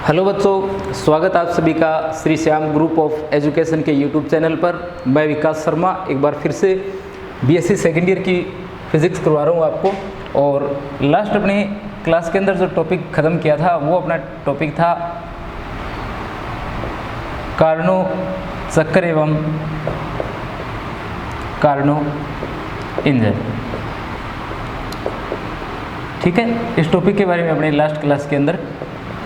Hello बच्चों, स्वागत आप सभी का Shri Shyam group of education के यूट्यूब चैनल पर। मैं विकास शर्मा एक बार फिर से बीएससी सेकेंड ईयर की फिज़िक्स करवा रहा हूँ आपको। और लास्ट अपने क्लास के अंदर जो टॉपिक ख़त्म किया था वो अपना टॉपिक था कार्नोट चक्र एवं कार्नोट इंजन। ठीक है, इस टॉपिक के बारे में अपने लास्ट क्लास के अंदर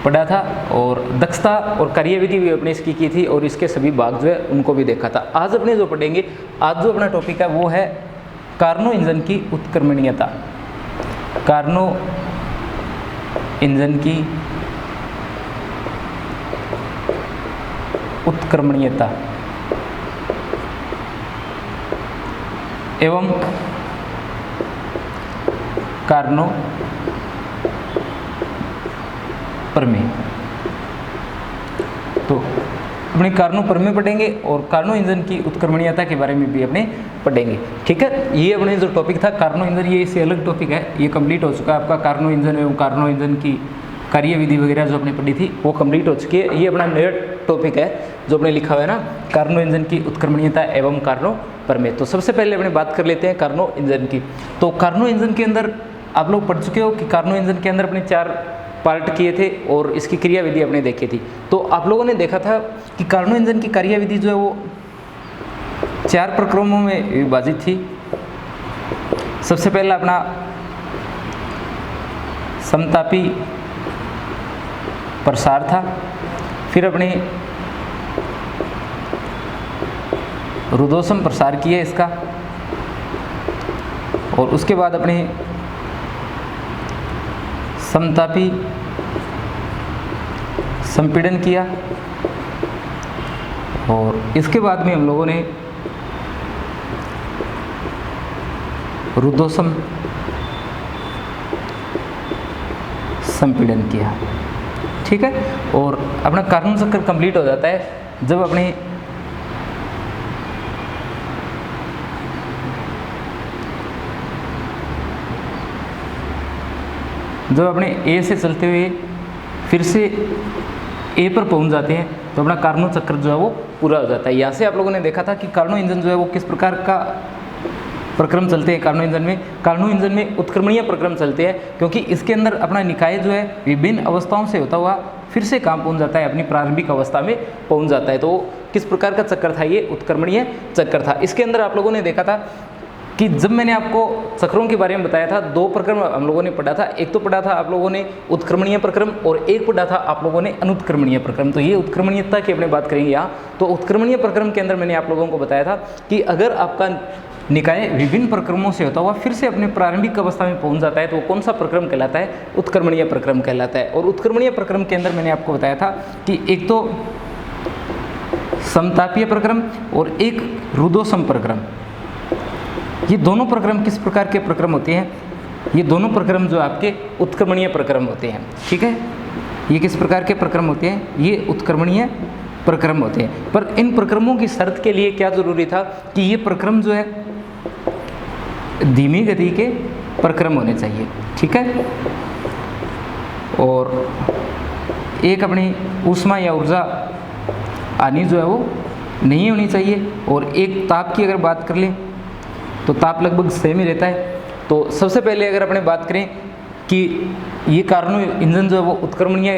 पढ़ा था और दक्षता और कार्यविधि भी अपने इसकी की थी और इसके सभी भाग जो है उनको भी देखा था। आज अपने जो पढ़ेंगे, आज जो अपना टॉपिक है वो है कार्नो इंजन की उत्क्रमणीयता। कार्नो इंजन की उत्क्रमणीयता एवं कार्नो प्रमेय। तो अपने कार्नो प्रमेय पढ़ेंगे और कार्नो इंजन की उत्क्रमणीयता के बारे में भी अपने पढ़ेंगे। ठीक है, ये अपने जो टॉपिक था कार्नो इंजन, ये इससे अलग टॉपिक है, ये कंप्लीट हो चुका है आपका। कार्नो इंजन एवं कार्नो इंजन की कार्यविधि वगैरह जो अपने पढ़ी थी वो कंप्लीट हो चुकी है। ये अपना नया टॉपिक है जो अपने लिखा हुआ है ना, कार्नो इंजन की उत्क्रमणीयता एवं कार्नो प्रमेय। तो सबसे पहले अपने बात कर लेते हैं कार्नो इंजन की। तो कार्नो इंजन के अंदर आप लोग पढ़ चुके हो कि कार्नो इंजन के अंदर अपने 4 पार्ट किए थे और इसकी क्रियाविधि आपने देखी थी। तो आप लोगों ने देखा था कि कार्नो इंजन की क्रियाविधि जो है वो 4 प्रक्रमों में विभाजित थी। सबसे पहला अपना समतापी प्रसार था, फिर अपने रुद्धोष्म प्रसार किया इसका, और उसके बाद अपने समतापी संपीड़न किया, और इसके बाद में हम लोगों ने रुद्धोष्म संपीड़न किया। ठीक है, और अपना कार्नो चक्र कंप्लीट हो जाता है जब अपने ए से चलते हुए फिर से ए पर पहुंच जाते हैं तो अपना कार्नो चक्र जो है वो पूरा हो जाता है। यहाँ से आप लोगों ने देखा था कि कार्नो इंजन जो है वो किस प्रकार का प्रक्रम चलते हैं। कार्नो इंजन में उत्क्रमणीय प्रक्रम चलते हैं, क्योंकि इसके अंदर अपना निकाय जो है विभिन्न अवस्थाओं से होता हुआ फिर से कहाँ पहुँच जाता है, अपनी प्रारंभिक अवस्था में पहुँच जाता है। तो किस प्रकार का चक्र था, ये उत्क्रमणीय चक्र था। इसके अंदर आप लोगों ने देखा था कि जब मैंने आपको चक्रों के बारे में बताया था, 2 प्रक्रम हम लोगों ने पढ़ा था। एक तो पढ़ा था आप लोगों ने उत्क्रमणीय प्रक्रम और एक पढ़ा था आप लोगों ने अनुत्क्रमणीय प्रक्रम। तो ये उत्क्रमणीयता की अपने बात करेंगे यहाँ। तो उत्क्रमणीय प्रक्रम के अंदर मैंने आप लोगों को बताया था कि अगर आपका निकाय विभिन्न प्रक्रमों से होता हुआ फिर से अपने प्रारंभिक अवस्था में पहुंच जाता है तो वो कौन सा प्रक्रम कहलाता है, उत्क्रमणीय प्रक्रम कहलाता है। और उत्क्रमणीय प्रक्रम के अंदर मैंने आपको बताया था कि एक तो समतापीय प्रक्रम और एक रुद्धोष्म प्रक्रम। ये दोनों प्रक्रम किस प्रकार के प्रक्रम होते हैं, ये दोनों प्रक्रम जो आपके उत्क्रमणीय प्रक्रम होते हैं। ठीक है, ये किस प्रकार के प्रक्रम होते हैं, ये उत्क्रमणीय प्रक्रम होते हैं। पर इन प्रक्रमों की शर्त के लिए क्या जरूरी था कि ये प्रक्रम जो है धीमी गति के प्रक्रम होने चाहिए। ठीक है, और एक अपनी ऊष्मा या ऊर्जा हानि जो है वो नहीं होनी चाहिए, और एक ताप की अगर बात कर लें तो ताप लगभग सेम ही रहता है। तो सबसे पहले अगर अपने बात करें कि ये कार्नो इंजन जो है वो उत्क्रमणीय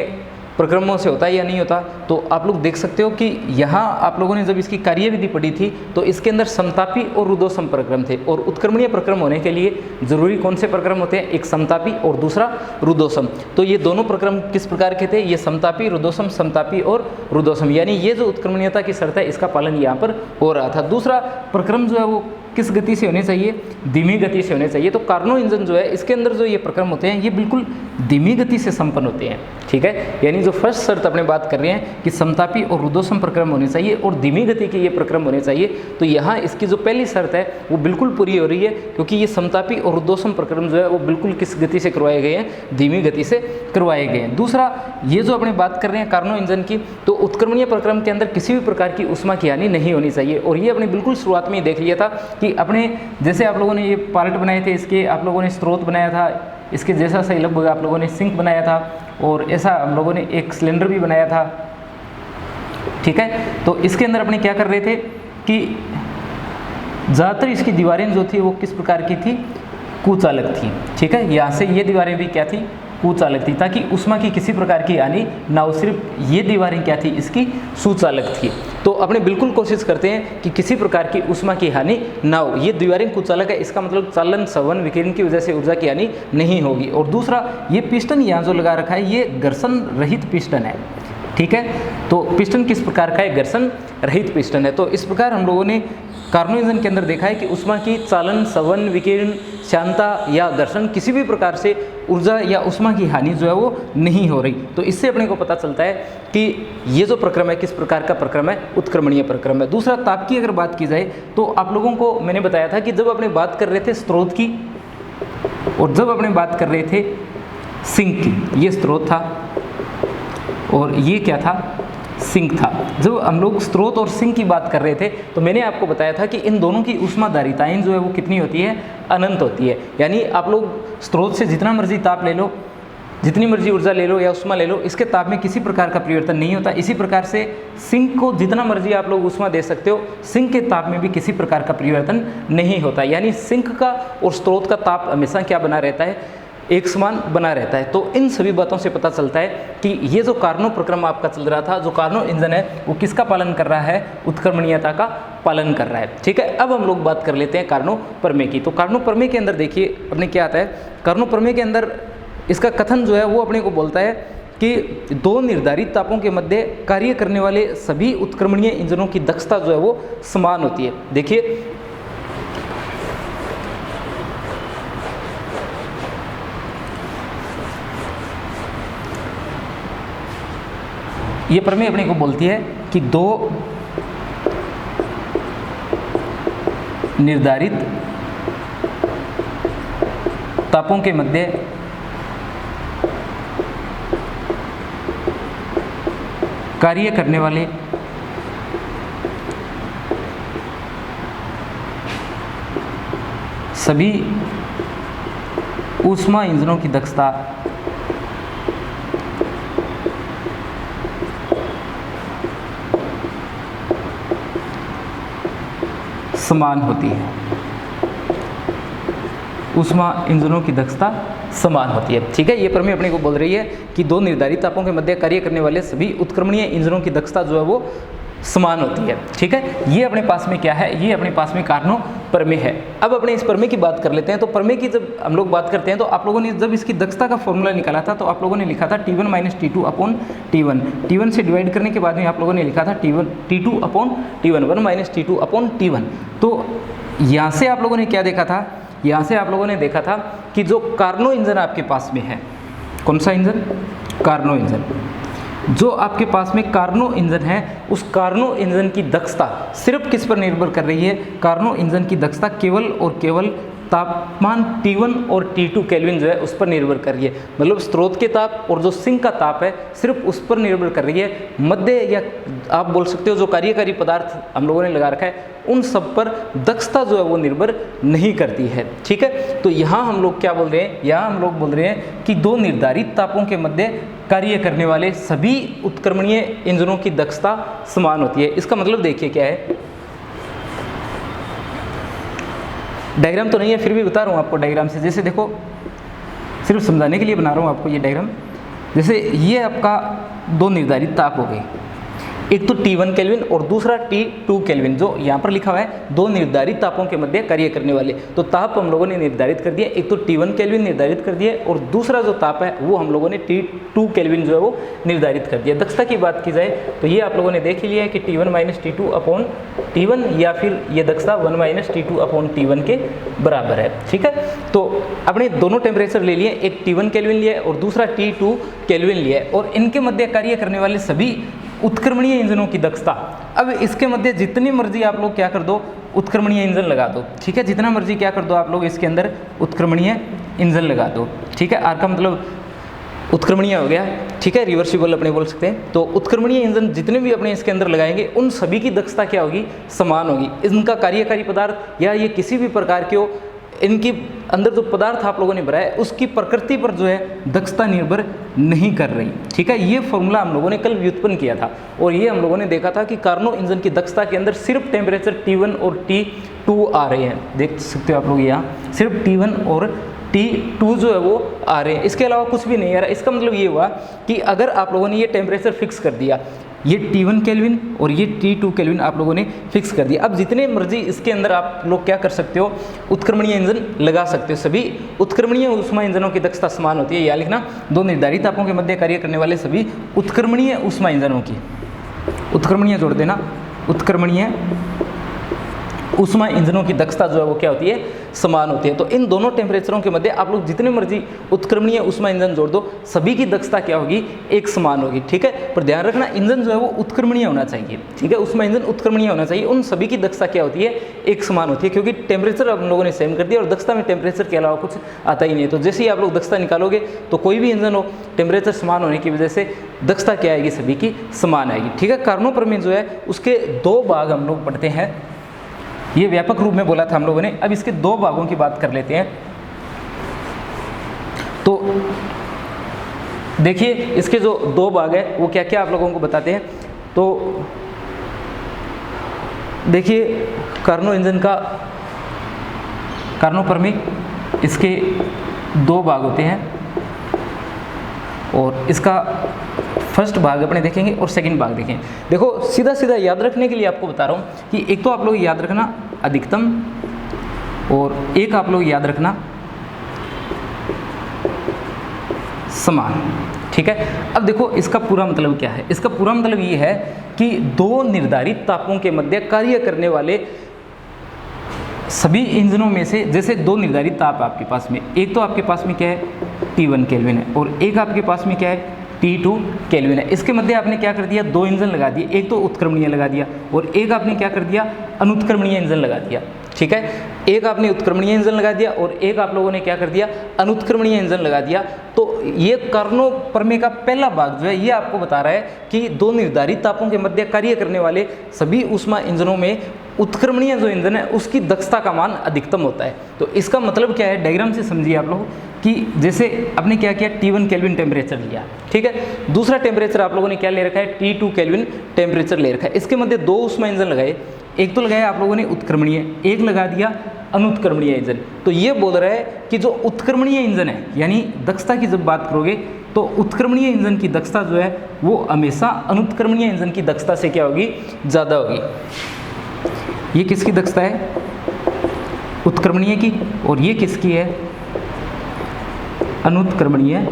प्रक्रमों से होता है या नहीं होता, तो आप लोग देख सकते हो कि यहाँ आप लोगों ने जब इसकी कार्यविधि पढ़ी थी तो इसके अंदर समतापी और रुद्धोष्म प्रक्रम थे। और उत्क्रमणीय प्रक्रम होने के लिए जरूरी कौन से प्रक्रम होते हैं, एक समतापी और दूसरा रुद्धोष्म। तो ये दोनों प्रक्रम किस प्रकार के थे, ये समतापी रुद्धोष्म, समतापी और रुद्धोष्म, यानी ये जो उत्क्रमणीयता की शर्त है इसका पालन यहाँ पर हो रहा था। दूसरा प्रक्रम जो है वो किस गति से होने चाहिए, धीमी गति से होने चाहिए। तो कार्नो इंजन जो है इसके अंदर जो ये प्रक्रम होते हैं ये बिल्कुल धीमी गति से संपन्न होते हैं। ठीक है, यानी जो फर्स्ट शर्त अपने बात कर रहे हैं कि समतापी और रुद्धोष्म प्रक्रम होने चाहिए और धीमी गति के ये प्रक्रम होने चाहिए, तो यहाँ इसकी जो पहली शर्त है वो बिल्कुल पूरी हो रही है, क्योंकि ये समतापी और रुद्धोष्म प्रक्रम जो है वो बिल्कुल किस गति से करवाए गए हैं, धीमी गति से करवाए गए हैं। दूसरा, ये जो अपने बात कर रहे हैं कार्नो इंजन की, तो उत्क्रमणीय प्रक्रम के अंदर किसी भी प्रकार की ऊष्मा की हानि नहीं होनी चाहिए। और ये अपने बिल्कुल शुरुआत में ही देख लिया था कि अपने जैसे आप लोगों ने ये पार्ट बनाए थे, इसके आप लोगों ने स्रोत बनाया था, इसके जैसा सही लगभग आप लोगों ने सिंक बनाया था, और ऐसा हम लोगों ने एक सिलेंडर भी बनाया था। ठीक है, तो इसके अंदर अपने क्या कर रहे थे कि ज़्यादातर इसकी दीवारें जो थी वो किस प्रकार की थी, कुचालक थी। ठीक है, यहाँ से ये दीवारें भी क्या थी, कुचालक थी, ताकि उष्मा की किसी प्रकार की हानि ना हो। सिर्फ ये दीवारें क्या थी, इसकी सुचालक थी। तो अपने बिल्कुल कोशिश करते हैं कि किसी प्रकार की उष्मा की हानि ना हो। ये दीवारें कुचालक है, इसका मतलब चालन संवहन विकिरण की वजह से ऊर्जा की हानि नहीं होगी। और दूसरा, ये पिस्टन यहाँ जो लगा रखा है, ये घर्षण रहित पिस्टन है। ठीक है, तो पिस्टन किस प्रकार का है, घर्षण रहित पिस्टन है। तो इस प्रकार हम लोगों ने कार्नो इंजन के अंदर देखा है कि उष्मा की चालन, संवहन, विकिरण, श्यानता या घर्षण किसी भी प्रकार से ऊर्जा या उष्मा की हानि जो है वो नहीं हो रही। तो इससे अपने को पता चलता है कि ये जो प्रक्रम है किस प्रकार का प्रक्रम है, उत्क्रमणीय प्रक्रम है। दूसरा, ताप की अगर बात की जाए तो आप लोगों को मैंने बताया था कि जब अपने बात कर रहे थे स्रोत की और जब अपने बात कर रहे थे सिंक की, ये स्रोत था और ये क्या था, सिंक था। जब हम लोग स्रोत और सिंक की बात कर रहे थे तो मैंने आपको बताया था कि इन दोनों की ऊष्माधारिताएं जो है वो कितनी होती है, अनंत होती है। यानी आप लोग स्रोत से जितना मर्जी ताप ले लो, जितनी मर्जी ऊर्जा ले लो या उष्मा ले लो, इसके ताप में किसी प्रकार का परिवर्तन नहीं होता। इसी प्रकार से सिंक को जितना मर्जी आप लोग उष्मा दे सकते हो, सिंक के ताप में भी किसी प्रकार का परिवर्तन नहीं होता। यानी सिंक का और स्रोत का ताप हमेशा क्या बना रहता है, एक समान बना रहता है। तो इन सभी बातों से पता चलता है कि ये जो कार्नो प्रक्रम आपका चल रहा था, जो कार्नो इंजन है, वो किसका पालन कर रहा है, उत्क्रमणीयता का पालन कर रहा है। ठीक है, अब हम लोग बात कर लेते हैं कार्नो प्रमेय की। तो कार्नो प्रमेय के अंदर देखिए अपने क्या आता है, कार्नो प्रमेय के अंदर इसका कथन जो है वो अपने को बोलता है कि दो निर्धारित तापों के मध्य कार्य करने वाले सभी उत्क्रमणीय इंजनों की दक्षता जो है वो समान होती है। देखिए, ये प्रमेय अपने को बोलती है कि दो निर्धारित तापों के मध्य कार्य करने वाले सभी ऊष्मा इंजनों की दक्षता समान होती है। ऊष्मा इंजनों की दक्षता समान होती है। ठीक है, ये प्रमेय अपने को बोल रही है कि दो निर्धारित तापों के मध्य कार्य करने वाले सभी उत्क्रमणीय इंजनों की दक्षता जो है वो समान होती है। ठीक है, ये अपने पास में क्या है, ये अपने पास में कार्नो प्रमेय है। अब अपने इस प्रमेय की बात कर लेते हैं। तो प्रमेय की जब हम लोग बात करते हैं तो आप लोगों ने जब इसकी दक्षता का फॉर्मूला निकाला था तो आप लोगों ने लिखा था T1 minus T2 upon T1। T1 से डिवाइड करने के बाद में आप लोगों ने लिखा था T2 upon T1, 1 minus T2 upon T1। तो यहाँ से आप लोगों ने क्या देखा था, यहाँ से आप लोगों ने देखा था कि जो कार्नो इंजन आपके पास में है, कौन सा इंजन, कार्नो इंजन, जो आपके पास में कार्नो इंजन है, उस कार्नो इंजन की दक्षता सिर्फ किस पर निर्भर कर रही है, कार्नो इंजन की दक्षता केवल और केवल तापमान T1 और T2 केल्विन जो है उस पर निर्भर कर रही है। मतलब स्रोत के ताप और जो सिंक का ताप है सिर्फ उस पर निर्भर कर रही है। मध्य या आप बोल सकते हो जो कार्यकारी पदार्थ हम लोगों ने लगा रखा है उन सब पर दक्षता जो है वो निर्भर नहीं करती है। ठीक है, तो यहाँ हम लोग क्या बोल रहे हैं, यहाँ हम लोग बोल रहे हैं कि दो निर्धारित तापों के मध्य कार्य करने वाले सभी उत्क्रमणीय इंजनों की दक्षता समान होती है। इसका मतलब देखिए क्या है, डायग्राम तो नहीं है फिर भी बता रहा हूँ आपको डायग्राम से। जैसे देखो, सिर्फ समझाने के लिए बना रहा हूँ आपको ये डायग्राम। जैसे ये आपका दो निर्धारित ताप हो गए, एक तो T1 केल्विन और दूसरा T2 केल्विन, जो यहाँ पर लिखा हुआ है दो निर्धारित तापों के मध्य कार्य करने वाले। तो ताप हम लोगों ने निर्धारित कर दिया, एक तो T1 केल्विन निर्धारित कर दिया और दूसरा जो ताप है वो हम लोगों ने T2 केल्विन जो है वो निर्धारित कर दिया। दक्षता की बात की जाए तो ये आप लोगों ने देख ही लिया है कि T1 minus T2 upon T1 या फिर ये दक्षता 1 माइनस T2 अपॉन T1 के बराबर है। ठीक है, तो अपने दोनों टेम्परेचर ले लिए, एक T1 केल्विन लिया और दूसरा T2 केल्विन लिया और इनके मध्य कार्य करने वाले सभी उत्क्रमणीय इंजनों की दक्षता। अब इसके मध्य जितनी मर्जी आप लोग क्या कर दो, उत्क्रमणीय इंजन लगा दो। ठीक है, जितना मर्जी क्या कर दो आप लोग इसके अंदर उत्क्रमणीय इंजन लगा दो। ठीक है, आर का मतलब उत्क्रमणीय हो गया, ठीक है, रिवर्सिबल अपने बोल सकते हैं। तो उत्क्रमणीय इंजन जितने भी अपने इसके अंदर लगाएंगे उन सभी की दक्षता क्या होगी, समान होगी। इनका कार्यकारी पदार्थ या ये किसी भी प्रकार के हो, इनकी अंदर जो पदार्थ आप लोगों ने भरा है उसकी प्रकृति पर जो है दक्षता निर्भर नहीं कर रही, ठीक है। ये फॉर्मूला हम लोगों ने कल व्युत्पन्न किया था और ये हम लोगों ने देखा था कि कार्नो इंजन की दक्षता के अंदर सिर्फ टेम्परेचर T1 और T2 आ रहे हैं, देख सकते हो आप लोग यहाँ सिर्फ T1 और T2 जो है वो आ रहे हैं, इसके अलावा कुछ भी नहीं आ रहा। इसका मतलब ये हुआ कि अगर आप लोगों ने ये टेम्परेचर फिक्स कर दिया, ये T1 केल्विन और ये T2 केल्विन आप लोगों ने फिक्स कर दिया, अब जितने मर्जी इसके अंदर आप लोग क्या कर सकते हो, उत्क्रमणीय इंजन लगा सकते हो। सभी उत्क्रमणीय ऊष्मा इंजनों की दक्षता समान होती है, या लिखना दो निर्धारित तापों के मध्य कार्य करने वाले सभी उत्क्रमणीय ऊष्मा इंजनों की, उत्क्रमणीय जोड़ देना, उत्क्रमणीय ऊष्मा इंजनों की दक्षता जो है वो क्या होती है, समान होती है। तो इन दोनों टेम्परेचरों के मध्य आप लोग जितने मर्जी उत्क्रमणीय ऊष्मा इंजन जोड़ दो, सभी की दक्षता क्या होगी, एक समान होगी, ठीक है। पर ध्यान रखना इंजन जो है वो उत्क्रमणीय होना चाहिए, ठीक है, ऊष्मा इंजन उत्क्रमणीय होना चाहिए, उन सभी की दक्षता क्या होती है, एक समान होती है, क्योंकि टेम्परेचर हम लोगों ने सेम कर दिया और दक्षता में टेम्परेचर के अलावा कुछ आता ही नहीं है। तो जैसे ही आप लोग दक्षता निकालोगे तो कोई भी इंजन हो, टेम्परेचर समान होने की वजह से दक्षता क्या आएगी, सभी की समान आएगी, ठीक है। कार्नो प्रमेय जो है उसके दो भाग हम लोग पढ़ते हैं, ये व्यापक रूप में बोला था हम लोगों ने, अब इसके दो भागों की बात कर लेते हैं। तो देखिए इसके जो दो भाग है वो क्या क्या आप लोगों को बताते हैं। तो देखिए कार्नो इंजन का कार्नो प्रमेय, इसके दो भाग होते हैं और इसका फर्स्ट भाग अपने देखेंगे और सेकंड भाग देखेंगे। देखो सीधा सीधा याद रखने के लिए आपको बता रहा हूँ कि एक तो आप लोग याद रखना अधिकतम और एक आप लोग याद रखना समान, ठीक है। अब देखो इसका पूरा मतलब क्या है, इसका पूरा मतलब ये है कि दो निर्धारित तापों के मध्य कार्य करने वाले सभी इंजनों में से, जैसे दो निर्धारित ताप आपके पास में, एक तो आपके पास में क्या है T1 केल्विन है और एक आपके पास में क्या है T2 केल्विन है। इसके मध्य आपने क्या कर दिया, दो इंजन लगा दिए, एक तो उत्क्रमणीय लगा दिया और एक आपने क्या कर दिया, अनुत्क्रमणीय इंजन लगा दिया, ठीक है। एक आपने उत्क्रमणीय इंजन लगा दिया और एक आप लोगों ने क्या कर दिया, अनुत्क्रमणीय इंजन लगा दिया। तो ये कार्नो प्रमेय का पहला भाग जो है ये आपको बता रहा है कि दो निर्धारित तापों के मध्य कार्य करने वाले सभी ऊष्मा इंजनों में उत्क्रमणीय जो इंजन है उसकी दक्षता का मान अधिकतम होता है। तो इसका मतलब क्या है, डायग्राम से समझिए आप लोग कि जैसे आपने क्या किया, T1 केल्विन टेम्परेचर लिया, ठीक है, दूसरा टेम्परेचर आप लोगों ने क्या ले रखा है, T2 केल्विन टेम्परेचर ले रखा है। इसके मध्य दो ऊष्मा इंजन लगाए, एक तो लगाया आप लोगों ने उत्क्रमणीय, एक लगा दिया अनुत्क्रमणीय इंजन। तो ये बोल रहा है कि जो उत्क्रमणीय इंजन है, यानी दक्षता की जब बात करोगे तो उत्क्रमणीय इंजन की दक्षता जो है वो हमेशा अनुत्क्रमणीय इंजन की दक्षता से क्या होगी, ज़्यादा होगी। ये किसकी दक्षता है, उत्क्रमणीय की, और ये किसकी है, अनुत्क्रमणीय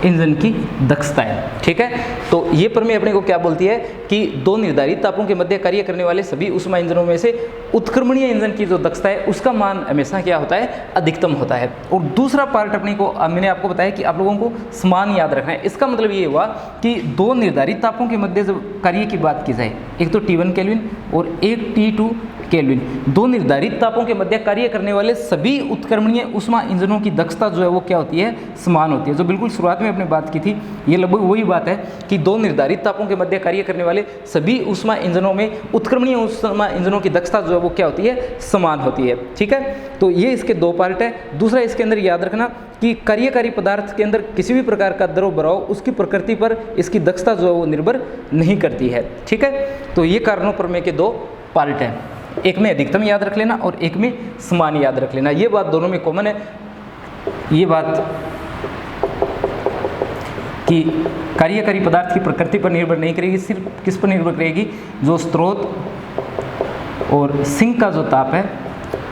इंजन की दक्षता है, ठीक है। तो ये प्रमेय अपने को क्या बोलती है कि दो निर्धारित तापों के मध्य कार्य करने वाले सभी ऊष्मा इंजनों में से उत्क्रमणीय इंजन की जो दक्षता है उसका मान हमेशा क्या होता है, अधिकतम होता है। और दूसरा पार्ट अपने को मैंने आपको बताया कि आप लोगों को समान याद रखना है। इसका मतलब ये हुआ कि दो निर्धारित तापों के मध्य जब कार्य की बात की जाए, एक तो T1 केल्विन और एक T2 केल्विन, दो निर्धारित तापों के मध्य कार्य करने वाले सभी उत्क्रमणीय ऊष्मा इंजनों की दक्षता जो है वो क्या होती है, समान होती है। जो बिल्कुल शुरुआत में आपने बात की थी ये लगभग वही बात है कि दो निर्धारित तापों के मध्य कार्य करने वाले सभी ऊष्मा इंजनों में उत्क्रमणीय ऊष्मा इंजनों की दक्षता जो है वो क्या होती है, समान होती है, ठीक है। तो ये इसके दो पार्ट है। दूसरा इसके अंदर याद रखना कि कार्यकारी पदार्थ के अंदर किसी भी प्रकार का द्रव भराव उसकी प्रकृति पर इसकी दक्षता जो है वो निर्भर नहीं करती है, ठीक है। तो ये कार्नो प्रमेय के दो पार्ट हैं, एक में अधिकतम याद रख लेना और एक में समान याद रख लेना। ये बात दोनों में कॉमन है, ये बात कि कार्यकारी पदार्थ की प्रकृति पर निर्भर नहीं करेगी, सिर्फ किस पर निर्भर करेगी, जो स्रोत और सिंक का जो ताप है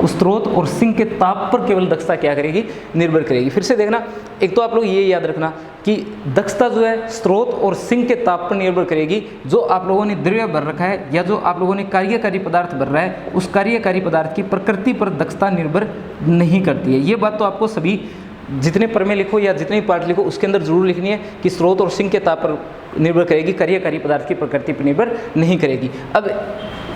उस स्रोत और सिंक के ताप पर केवल दक्षता क्या करेगी, निर्भर करेगी। फिर से देखना, एक तो आप लोग ये याद रखना कि दक्षता जो है स्रोत और सिंक के ताप पर निर्भर करेगी। जो आप लोगों ने द्रव्य भर रखा है या जो आप लोगों ने कार्यकारी पदार्थ भर रहा है उस कार्यकारी पदार्थ की प्रकृति पर दक्षता निर्भर नहीं करती है। ये बात तो आपको सभी जितने प्रमेय लिखो या जितने पार्ट लिखो उसके अंदर जरूर लिखनी है कि स्रोत और सिंक के ताप पर निर्भर करेगी, कार्यकारी पदार्थ की प्रकृति पर निर्भर नहीं करेगी। अब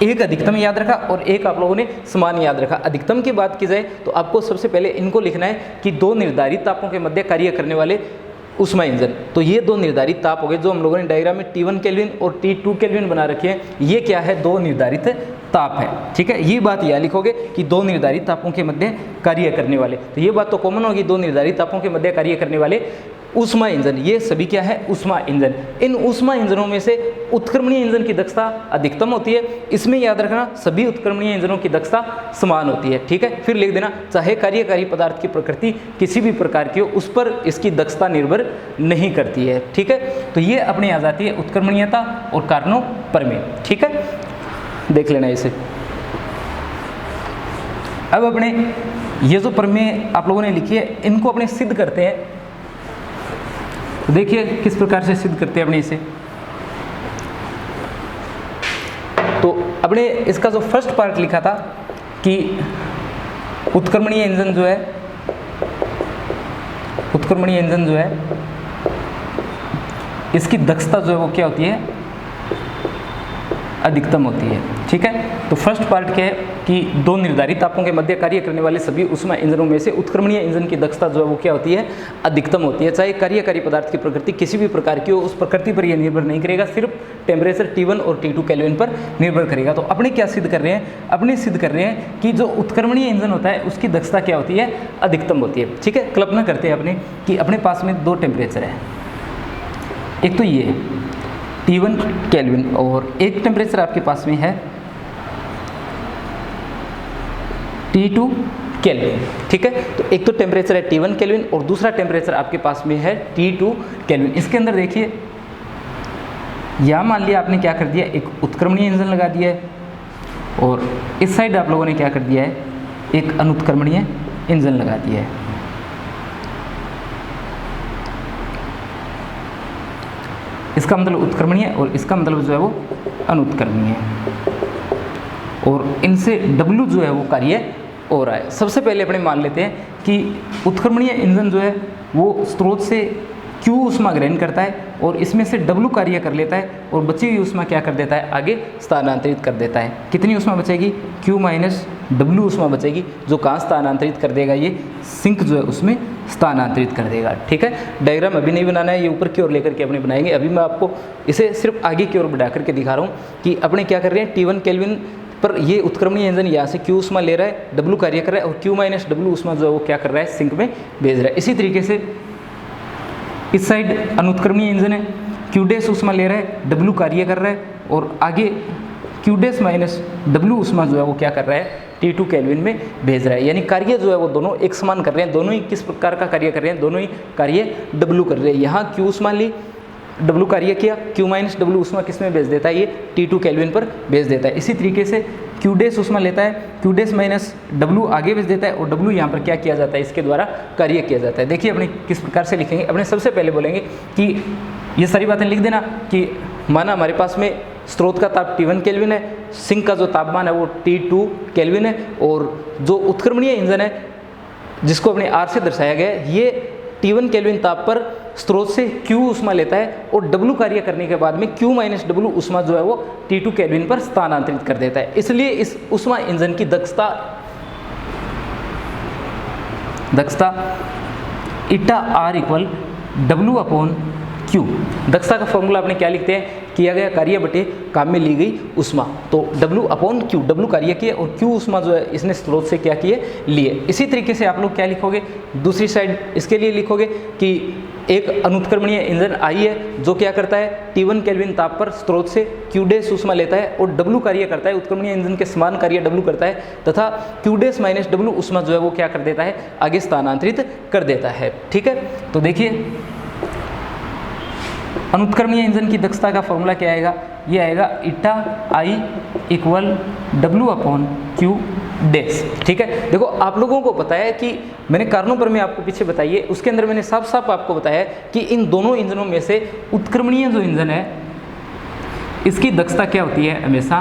एक अधिकतम याद रखा और एक आप लोगों ने समान याद रखा। अधिकतम की बात की जाए तो आपको सबसे पहले इनको लिखना है कि दो निर्धारित तापों के मध्य कार्य करने वाले ऊष्मा इंजन। तो ये दो निर्धारित ताप हो गए जो हम लोगों ने डायग्राम में T1 केल्विन और T2 केल्विन बना रखे हैं। ये क्या है, दो निर्धारित ताप है। ठीक है, ये बात यहाँ लिखोगे कि दो निर्धारित तापों के मध्य कार्य करने वाले, तो ये बात तो कॉमन होगी, दो निर्धारित तापों के मध्य कार्य करने वाले ऊष्मा इंजन, ये सभी क्या है, ऊष्मा इंजन। इन ऊष्मा इंजनों में से उत्क्रमणीय इंजन की दक्षता अधिकतम होती है। इसमें याद रखना सभी उत्क्रमणीय इंजनों की दक्षता समान होती है। ठीक है, फिर लिख देना चाहे कार्यकारी पदार्थ की प्रकृति किसी भी प्रकार की हो, उस पर इसकी दक्षता निर्भर नहीं करती है। ठीक है, तो ये अपने आ जाती है उत्क्रमणीयता और कारणों प्रमेय। ठीक है, देख लेना इसे। अब अपने ये जो प्रमेय आप लोगों ने लिखी है इनको अपने सिद्ध करते हैं। तो देखिए किस प्रकार से सिद्ध करते हैं अपने इसे। तो अपने इसका जो फर्स्ट पार्ट लिखा था कि उत्क्रमणीय इंजन जो है, उत्क्रमणीय इंजन जो है इसकी दक्षता जो है वो क्या होती है, अधिकतम होती है। ठीक है, तो फर्स्ट पार्ट क्या है कि दो निर्धारित तापों के मध्य कार्य करने वाले सभी ऊष्मा इंजनों में से उत्क्रमणीय इंजन की दक्षता जो है वो क्या होती है, अधिकतम होती है। चाहे कार्यकारी पदार्थ की प्रकृति किसी भी प्रकार की हो, उस प्रकृति पर यह निर्भर नहीं करेगा, सिर्फ टेम्परेचर T1 और T2 केल्विन पर निर्भर करेगा। तो अपने क्या सिद्ध कर रहे हैं, अपने सिद्ध कर रहे हैं कि जो उत्क्रमणीय इंजन होता है उसकी दक्षता क्या होती है, अधिकतम होती है। ठीक है, कल्पना करते हैं अपने कि अपने पास में दो टेम्परेचर है, एक तो ये T1 केल्विन और एक टेम्परेचर आपके पास में है T2 केल्विन। ठीक है, तो एक तो टेम्परेचर है T1 केल्विन और दूसरा टेम्परेचर आपके पास में है T2 केल्विन। इसके अंदर देखिए यहाँ मान लिया आपने क्या कर दिया, एक उत्क्रमणीय इंजन लगा दिया है और इस साइड आप लोगों ने क्या कर दिया है, एक अनुत्क्रमणीय इंजन लगा दिया है। इसका मतलब उत्क्रमणीय और इसका मतलब जो है वो अनुत्क्रमणीय, और इनसे W जो है वो कार्य हो रहा है। सबसे पहले अपने मान लेते हैं कि उत्क्रमणीय इंजन जो है वो स्रोत से Q ऊष्मा ग्रहण करता है और इसमें से W कार्य कर लेता है और बची हुई ऊष्मा क्या कर देता है, आगे स्थानांतरित कर देता है। कितनी ऊष्मा बचेगी, Q माइनस W ऊष्मा बचेगी, जो कहाँ स्थानांतरित कर देगा, ये सिंक जो है उसमें स्थानांतरित कर देगा। ठीक है, डायग्राम अभी नहीं बनाना है, ये ऊपर की ओर लेकर के अपने बनाएंगे। अभी मैं आपको इसे सिर्फ आगे की ओर बढ़ा करके दिखा रहा हूँ कि अपने क्या कर रहे हैं, T1 केल्विन पर ये उत्क्रमणीय इंजन यहाँ से Q ऊष्मा ले रहा है, W कार्य कर रहा है और Q माइनस W ऊष्मा जो है वो क्या कर रहा है, सिंक में भेज रहा है। इसी तरीके से इस साइड अनुत्क्रमणीय इंजन है, Q डैश ऊष्मा ले रहा है, W कार्य कर रहा है और आगे Q डैश माइनस W ऊष्मा जो है वो क्या कर रहा है, T2 केल्विन में भेज रहा है। यानी कार्य जो है वो दोनों एक समान कर रहे हैं, दोनों ही किस प्रकार का कार्य कर रहे हैं, दोनों ही कार्य W कर रहे हैं। यहाँ Q ऊष्मा ली, W कार्य किया, Q माइनस W ऊष्मा किस में भेज देता है, ये T2 केल्विन पर भेज देता है। इसी तरीके से Q डैश ऊष्मा लेता है, Q डैश माइनस W आगे भेज देता है और W यहाँ पर क्या किया जाता है, इसके द्वारा कार्य किया जाता है। देखिए अपने किस प्रकार से लिखेंगे। अपने सबसे पहले बोलेंगे कि ये सारी बातें लिख देना कि माना हमारे पास में स्रोत का ताप T1 केल्विन है, सिंक का जो तापमान है वो T2 केल्विन है और जो उत्क्रमणीय इंजन है जिसको अपने R से दर्शाया गया है, ये T1 केल्विन ताप पर स्रोत से Q ऊष्मा लेता है और W कार्य करने के बाद में Q माइनस W ऊष्मा जो है वो T2 केल्विन पर स्थानांतरित कर देता है। इसलिए इस ऊष्मा इंजन की दक्षता ईटा R equal W upon Q। दक्षता का फॉर्मूला आपने क्या लिखते हैं, किया गया कार्य बटे काम में ली गई ऊष्मा, तो W अपॉन Q, W कार्य किए और Q ऊष्मा जो है इसने स्रोत से क्या किए, लिए। इसी तरीके से आप लोग क्या लिखोगे, दूसरी साइड इसके लिए लिखोगे कि एक अनुत्क्रमणीय इंजन I है जो क्या करता है, T1 केल्विन ताप पर स्रोत से Q डैश ऊष्मा लेता है और W कार्य करता है, उत्क्रमणीय इंजन के समान कार्य W करता है तथा Q डैश माइनस W ऊष्मा जो है वो क्या कर देता है, आगे स्थानांतरित कर देता है। ठीक है, तो देखिए अनुत्क्रमणीय इंजन की दक्षता का फॉर्मूला क्या आएगा, ये आएगा ईटा I equal W upon Q dash. ठीक है, देखो आप लोगों को पता है कि मैंने कारणों पर मैं आपको पीछे बताइए, उसके अंदर मैंने साफ साफ आपको बताया कि इन दोनों इंजनों में से उत्क्रमणीय जो इंजन है इसकी दक्षता क्या होती है, हमेशा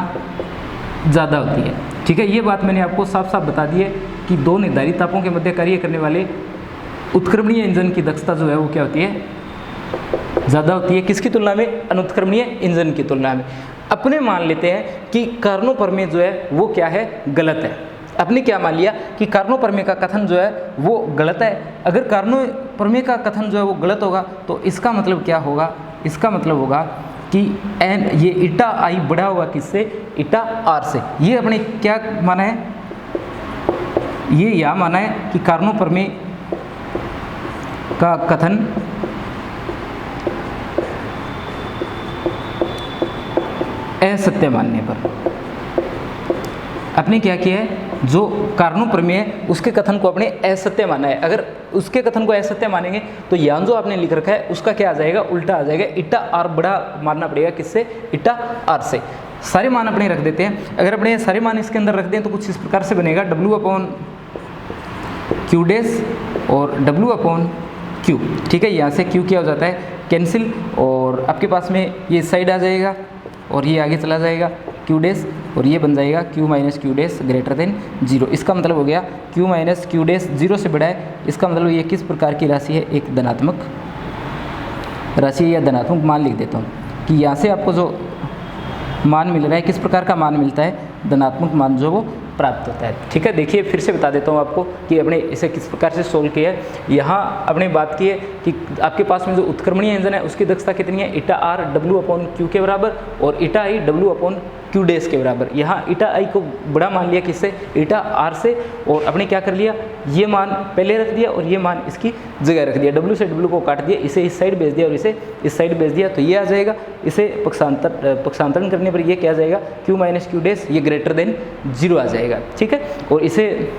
ज़्यादा होती है। ठीक है, ये बात मैंने आपको साफ साफ बता दी है कि दो निर्धारित तापों के मध्य कार्य करने वाले उत्क्रमणीय इंजन की दक्षता जो है वो क्या होती है, ज़्यादा होती है। किसकी तुलना में, अनुत्क्रमणीय इंजन की तुलना में। अपने मान लेते हैं कि कारणों पर में जो है वो क्या है, गलत है। आपने क्या मान लिया कि कार्नो प्रमेय का कथन जो है वो गलत है। अगर कार्नो प्रमेय का कथन जो है वो गलत होगा तो इसका मतलब क्या होगा, इसका मतलब होगा कि एन ये ईटा आई बड़ा होगा किससे, ईटा आर से। ये अपने क्या माना है, ये यह माना है कि कार्नो प्रमेय का कथन असत्य मानने पर आपने क्या किया है, जो कार्नो प्रमेय है उसके कथन को अपने असत्य माना है। अगर उसके कथन को असत्य मानेंगे तो यहाँ जो आपने लिख रखा है उसका क्या आ जाएगा, उल्टा आ जाएगा। ईटा आर बड़ा मानना पड़ेगा किससे, ईटा आर से। सारे मान अपने रख देते हैं। अगर अपने सारे मान इसके अंदर रख दें तो कुछ इस प्रकार से बनेगा, W अपॉन क्यू डैश और W अपॉन क्यू। ठीक है, यहाँ से क्यू क्या हो जाता है, कैंसिल, और आपके पास में ये साइड आ जाएगा और ये आगे चला जाएगा क्यू डैश, और ये बन जाएगा Q minus Q dash greater than 0। इसका मतलब हो गया क्यू माइनस क्यू डैश 0 से बड़ा है। इसका मतलब ये किस प्रकार की राशि है, एक धनात्मक राशि है या धनात्मक मान लिख देता हूँ कि यहाँ से आपको जो मान मिल रहा है किस प्रकार का मान मिलता है, धनात्मक मान जो वो प्राप्त होता है। ठीक है, देखिए फिर से बता देता हूँ आपको कि अपने इसे किस प्रकार से सोल्व किया है। यहाँ अपने बात की है कि आपके पास में जो उत्क्रमणीय इंजन है उसकी दक्षता कितनी है, ईटा आर W अपॉन क्यू के बराबर और ईटा आई W अपॉन क्यू डैश के बराबर। यहाँ ईटा आई को बड़ा मान लिया किससे, ईटा आर से, और अपने क्या कर लिया, ये मान पहले रख दिया और ये मान इसकी जगह रख दिया। W से W को काट दिया, इसे इस साइड भेज दिया और इसे इस साइड भेज दिया, तो ये आ जाएगा। इसे पक्षांतरण करने पर ये क्या आ जाएगा, क्यू माइनस क्यू डैश ये ग्रेटर देन 0 आ जाएगा। ठीक है, और इसे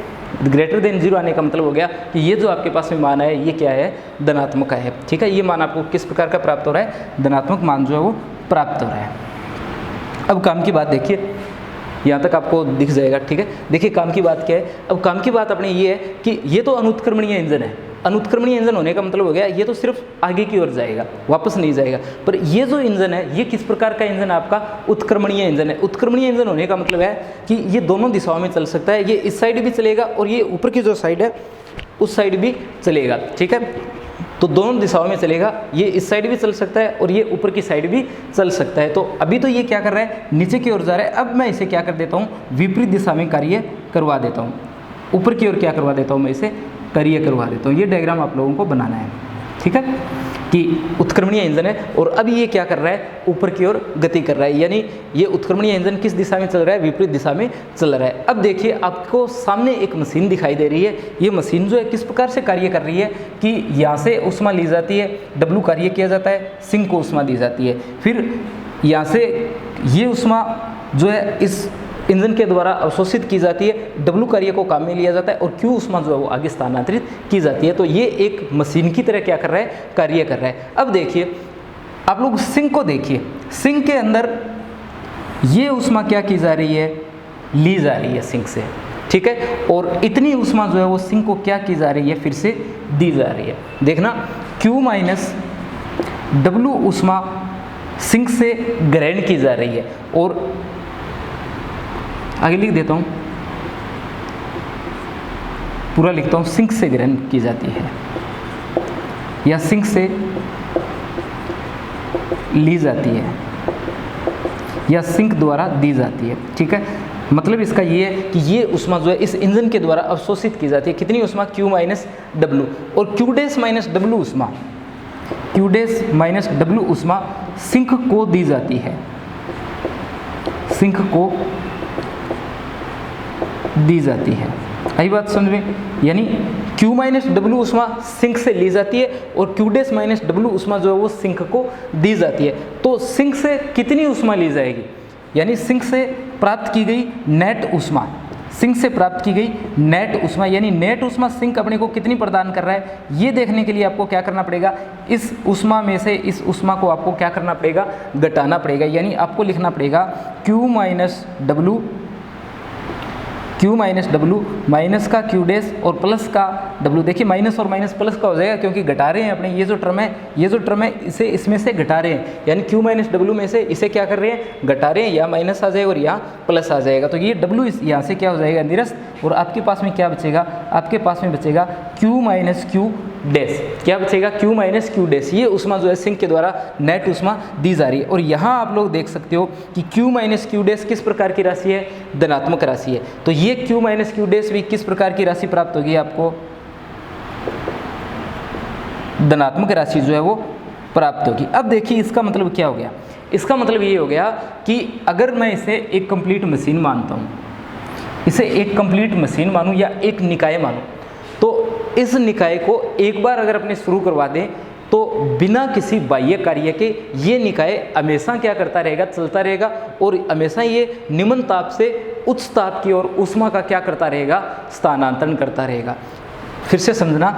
ग्रेटर देन 0 आने का मतलब हो गया कि ये जो आपके पास में मान है ये क्या है, धनात्मक का है। ठीक है, ये मान आपको किस प्रकार का प्राप्त हो रहा है, धनात्मक मान जो है वो प्राप्त हो रहा है। अब काम की बात देखिए, यहाँ तक आपको दिख जाएगा। ठीक है, देखिए काम की बात क्या है। अब काम की बात अपने ये है कि ये तो अनुत्क्रमणीय इंजन है। अनुत्क्रमणीय इंजन होने का मतलब हो गया ये तो सिर्फ आगे की ओर जाएगा, वापस नहीं जाएगा। पर ये जो इंजन है ये किस प्रकार का इंजन है, आपका उत्क्रमणीय इंजन है। उत्क्रमणीय इंजन होने का मतलब है कि ये दोनों दिशाओं में चल सकता है, ये इस साइड भी चलेगा और ये ऊपर की जो साइड है उस साइड भी चलेगा। ठीक है, तो दोनों दिशाओं में चलेगा, ये इस साइड भी चल सकता है और ये ऊपर की साइड भी चल सकता है। तो अभी तो ये क्या कर रहा है, नीचे की ओर जा रहा है। अब मैं इसे क्या कर देता हूँ, विपरीत दिशा में कार्य करवा देता हूँ, ऊपर की ओर क्या करवा देता हूँ, मैं इसे कार्य करवा देता हूँ। ये डायग्राम आप लोगों को बनाना है। ठीक है, कि उत्क्रमणीय इंजन है और अब ये क्या कर रहा है, ऊपर की ओर गति कर रहा है, यानी ये उत्क्रमणीय इंजन किस दिशा में चल रहा है, विपरीत दिशा में चल रहा है। अब देखिए आपको सामने एक मशीन दिखाई दे रही है। ये मशीन जो है किस प्रकार से कार्य कर रही है कि यहाँ से ऊष्मा ली जाती है, W कार्य किया जाता है, सिंक को ऊष्मा दी जाती है, फिर यहाँ से ये ऊष्मा जो है इस इंजन के द्वारा अवशोषित की जाती है, W कार्य को काम में लिया जाता है और Q ऊष्मा जो है वो आगे स्थानांतरित की जाती है। तो ये एक मशीन की तरह क्या कर रहा है, कार्य कर रहा है। अब देखिए आप लोग सिंक को देखिए, सिंक के अंदर ये ऊष्मा क्या की जा रही है, ली जा रही है सिंक से। ठीक है, और इतनी ऊष्मा जो है वो सिंक को क्या की जा रही है, फिर से दी जा रही है। देखना Q माइनस W ऊष्मा सिंक से ग्रहण की जा रही है, और आगे लिख देता हूँ, पूरा लिखता हूँ, सिंक से ग्रहण की जाती है या सिंक से ली जाती है या सिंक द्वारा दी जाती है। ठीक है, मतलब इसका ये है कि ये ऊष्मा जो है इस इंजन के द्वारा अवशोषित की जाती है। कितनी ऊष्मा, Q माइनस W, और Q डैश माइनस W ऊष्मा, Q डैश माइनस W ऊष्मा सिंक को दी जाती है, सिंक को दी जाती है। आई बात समझ में, यानी Q माइनस W ऊष्मा सिंक से ली जाती है और Q डैश माइनस W ऊष्मा जो है वो सिंक को दी जाती है। तो सिंक से कितनी ऊष्मा ली जाएगी, यानी सिंक से प्राप्त की गई नेट ऊष्मा, सिंक से प्राप्त की गई नेट ऊष्मा, यानी नेट ऊष्मा सिंक अपने को कितनी प्रदान कर रहा है, ये देखने के लिए आपको क्या करना पड़ेगा, इस ऊष्मा में से इस ऊष्मा को आपको क्या करना पड़ेगा, घटाना पड़ेगा। यानी आपको लिखना पड़ेगा Q माइनस W माइनस का Q डैश और प्लस का W। देखिए माइनस और माइनस प्लस का हो जाएगा क्योंकि घटा रहे हैं अपने, ये जो टर्म है इसे इसमें से घटा रहे हैं, यानी Q माइनस W में से इसे क्या कर रहे हैं, घटा रहे हैं, यहाँ माइनस आ जाएगा और यहाँ प्लस आ जाएगा। तो ये W यहाँ से क्या हो जाएगा, निरस्त, और आपके पास में क्या बचेगा, आपके पास में बचेगा Q माइनस Q डैश, क्या बचेगा Q माइनस क्यू डैश। ये ऊष्मा जो है सिंक के द्वारा नेट ऊष्मा दी जा रही है। और यहाँ आप लोग देख सकते हो कि Q माइनस क्यू डैश किस प्रकार की राशि है, धनात्मक राशि है। तो ये Q माइनस क्यू डैश भी किस प्रकार की राशि प्राप्त होगी आपको, धनात्मक राशि जो है वो प्राप्त होगी। अब देखिए इसका मतलब क्या हो गया, इसका मतलब ये हो गया कि अगर मैं इसे एक कंप्लीट मशीन मानता हूँ, इसे एक कंप्लीट मशीन मानूँ या एक निकाय मानूँ, तो इस निकाय को एक बार अगर अपने शुरू करवा दें तो बिना किसी बाह्य कार्य के ये निकाय हमेशा क्या करता रहेगा, चलता रहेगा और हमेशा ये निम्न ताप से उच्च ताप की ओर ऊष्मा का क्या करता रहेगा, स्थानांतरण करता रहेगा। फिर से समझना,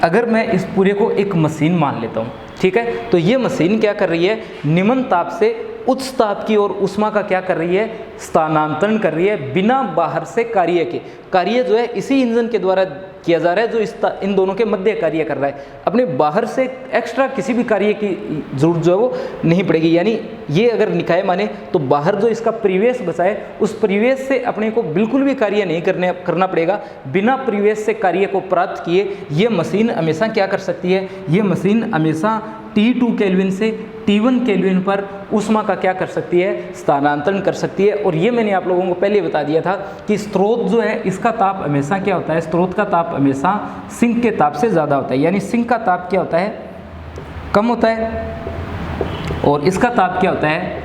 अगर मैं इस पूरे को एक मशीन मान लेता हूँ, ठीक है, तो ये मशीन क्या कर रही है, निम्न ताप से उच्च ताप की ओर ऊष्मा का क्या कर रही है, स्थानांतरण कर रही है बिना बाहर से कार्य के। कार्य जो है इसी इंजन के द्वारा किया जा रहा है जो इन दोनों के मध्य कार्य कर रहा है। अपने बाहर से एक्स्ट्रा किसी भी कार्य की जरूरत जो है वो नहीं पड़ेगी। यानी ये अगर निकाय माने तो बाहर जो इसका परिवेश बचा है उस परिवेश से अपने को बिल्कुल भी कार्य नहीं करना पड़ेगा। बिना परिवेश से कार्य को प्राप्त किए ये मशीन हमेशा क्या कर सकती है, ये मशीन हमेशा T2 केल्विन से T1 केल्विन पर ऊष्मा का क्या कर सकती है, स्थानांतरण कर सकती है। और ये मैंने आप लोगों को पहले बता दिया था कि स्रोत जो है इसका ताप हमेशा क्या होता है, स्रोत का ताप हमेशा सिंक के ताप से ज़्यादा होता है। यानी सिंक का ताप क्या होता है, कम होता है और इसका ताप क्या होता है,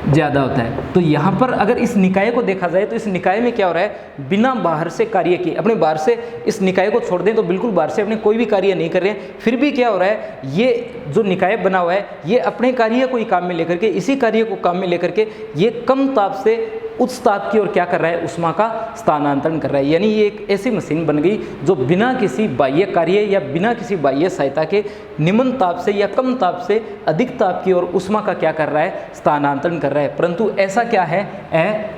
ज़्यादा होता है। तो यहाँ पर अगर इस निकाय को देखा जाए तो इस निकाय में क्या हो रहा है, बिना बाहर से कार्य किए, अपने बाहर से इस निकाय को छोड़ दें तो बिल्कुल बाहर से अपने कोई भी कार्य नहीं कर रहे हैं, फिर भी क्या हो रहा है, ये जो निकाय बना हुआ है ये अपने कार्य को ही काम में लेकर के, इसी कार्य को काम में लेकर के ये कम ताप से उच्च ताप की ओर क्या कर रहा है, ऊष्मा का स्थानांतरण कर रहा है। यानी ये एक ऐसी मशीन बन गई जो बिना किसी बाह्य कार्य या बिना किसी बाह्य सहायता के निम्न ताप से या कम ताप से अधिक ताप की ओर ऊष्मा का क्या कर रहा है, स्थानांतरण कर रहा है। परंतु ऐसा क्या है,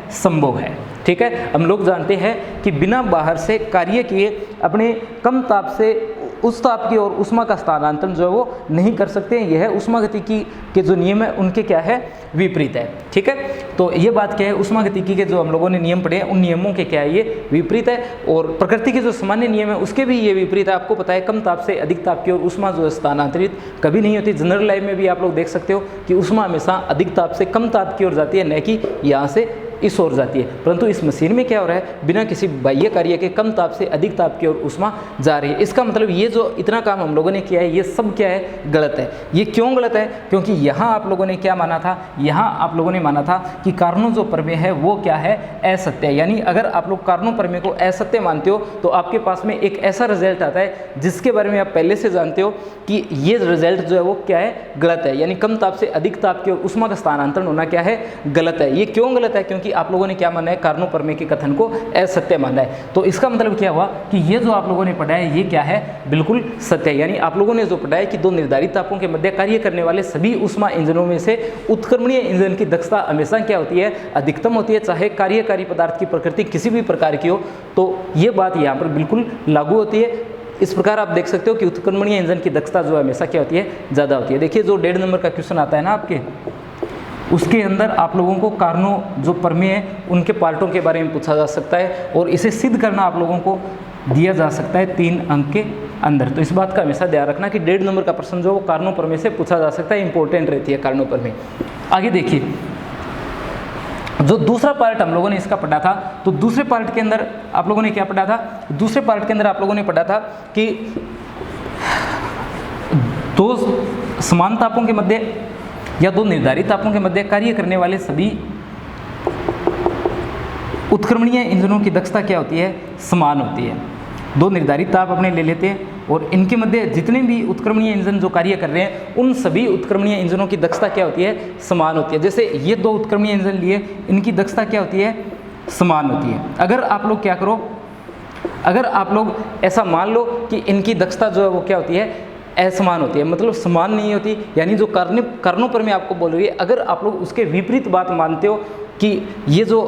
असंभव है। ठीक है, हम लोग जानते हैं कि बिना बाहर से कार्य किए अपने कम ताप से उस ताप की ओर ऊष्मा का स्थानांतरण जो है वो नहीं कर सकते हैं। यह ऊष्मागतिकी के जो नियम है उनके क्या है, विपरीत है। ठीक है, तो ये बात क्या है, ऊष्मागतिकी के जो हम लोगों ने नियम पढ़े हैं उन नियमों के क्या है, ये विपरीत है। और प्रकृति के जो सामान्य नियम है उसके भी ये विपरीत है। आपको पता है कम ताप से अधिक ताप की ओर ऊष्मा जो है स्थानांतरित कभी नहीं होती। जनरल लाइफ में भी आप लोग देख सकते हो कि ऊष्मा हमेशा अधिक ताप से कम ताप की ओर जाती है, न कि यहाँ से इस ओर जाती है। परंतु इस मशीन में क्या हो रहा है, बिना किसी बाह्य कार्य के कम ताप से अधिक ताप की ओर ऊष्मा जा रही है। इसका मतलब ये जो इतना काम हम लोगों ने किया है ये सब क्या है, गलत है। ये क्यों गलत है, क्योंकि यहाँ आप लोगों ने क्या माना था, यहाँ आप लोगों ने माना था कि कार्नो जो प्रमेय है वो क्या है, असत्य है। यानी अगर आप लोग कार्नो प्रमेय को असत्य मानते हो तो आपके पास में एक ऐसा रिजल्ट आता है जिसके बारे में आप पहले से जानते हो कि ये रिजल्ट जो है वो क्या है, गलत है। यानी कम ताप से अधिक ताप की ओर ऊष्मा का स्थानांतरण होना क्या है, गलत है। ये क्यों गलत है, क्योंकि आप लोगों ने क्या माना है, कार्नो प्रमेय के कथन को असत्य माना है। तो इसका मतलब क्या हुआ कि ये जो आप लोगों ने पढ़ा है ये क्या है, बिल्कुल सत्य है। यानी आप लोगों ने जो पढ़ा है कि दो निर्धारित तापों के मध्य कार्य करने वाले सभी ऊष्मा इंजनों में से उत्क्रमणीय इंजन की दक्षता हमेशा क्या होती है, अधिकतम होती है, चाहे कार्यकारी पदार्थ की प्रकृति किसी भी प्रकार की हो। तो ये बात यहाँ पर बिल्कुल लागू होती है। इस प्रकार आप देख सकते हो कि उत्क्रमणीय इंजन की दक्षता जो हमेशा क्या होती है, ज़्यादा होती है। देखिए जो 1.5 नंबर का क्वेश्चन आता है ना आपके, उसके अंदर आप लोगों को कार्नो जो प्रमेय है उनके पार्टों के बारे में पूछा जा सकता है और इसे सिद्ध करना आप लोगों को दिया जा सकता है 3 अंक के अंदर। तो इस बात का हमेशा ध्यान रखना कि 1.5 नंबर का प्रश्न जो वो कार्नो प्रमेय से पूछा जा सकता है, इंपॉर्टेंट रहती है कार्नो प्रमेय। आगे देखिए, जो दूसरा पार्ट हम लोगों ने इसका पढ़ा था, तो दूसरे पार्ट के अंदर आप लोगों ने क्या पढ़ा था, दूसरे पार्ट के अंदर आप लोगों ने पढ़ा था कि दो समान तापों के मध्य या दो निर्धारित तापों के मध्य कार्य करने वाले सभी उत्क्रमणीय इंजनों की दक्षता क्या होती है, समान होती है। दो निर्धारित ताप अपने ले लेते हैं और इनके मध्य जितने भी उत्क्रमणीय इंजन जो कार्य कर रहे हैं उन सभी उत्क्रमणीय इंजनों की दक्षता क्या होती है, समान होती है। जैसे ये दो उत्क्रमणीय इंजन लिए, इनकी दक्षता क्या होती है, समान होती है। अगर आप लोग क्या करो, अगर आप लोग ऐसा मान लो कि इनकी दक्षता जो है वो क्या होती है, असमान होती है, मतलब समान नहीं होती। यानी जो कार्नो प्रमेय आपको बोल रही है, अगर आप लोग उसके विपरीत बात मानते हो कि ये जो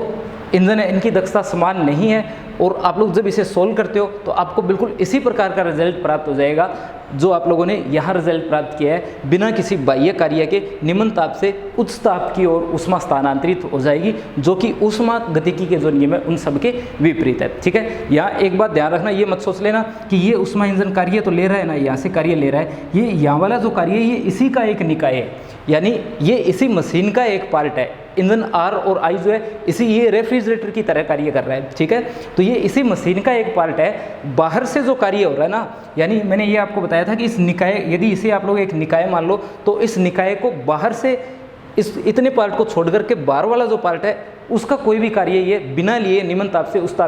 इंजन है इनकी दक्षता समान नहीं है, और आप लोग जब इसे सोल्व करते हो तो आपको बिल्कुल इसी प्रकार का रिजल्ट प्राप्त हो जाएगा जो आप लोगों ने यहाँ रिजल्ट प्राप्त किया है, बिना किसी बाह्य कार्य के निम्न ताप से उच्च ताप की ओर ऊष्मा स्थानांतरित हो जाएगी, जो कि ऊष्मा गतिकी के जो नियम है उन सब के विपरीत है। ठीक है, यहाँ एक बात ध्यान रखना, ये मत सोच लेना कि ये ऊष्मा इंजन कार्य तो ले रहा है ना, यहाँ से कार्य ले रहा है, ये यहाँ वाला जो कार्य है ये इसी का एक निकाय है, यानी ये इसी मशीन का एक पार्ट है। इंजन आर और आई जो है इसी, ये रेफ्रिजरेटर की तरह कार्य कर रहा है। ठीक है, तो ये इसी मशीन का एक पार्ट है। बाहर से जो कार्य हो रहा है ना, यानी मैंने ये आपको बताया था कि इस निकाय, यदि इसे आप लोग एक निकाय मान लो, तो इस निकाय को बाहर से इस इतने पार्ट को छोड़ करके बाहर वाला जो पार्ट है उसका कोई भी कार्य ये बिना लिए निम्न ताप से उस ताप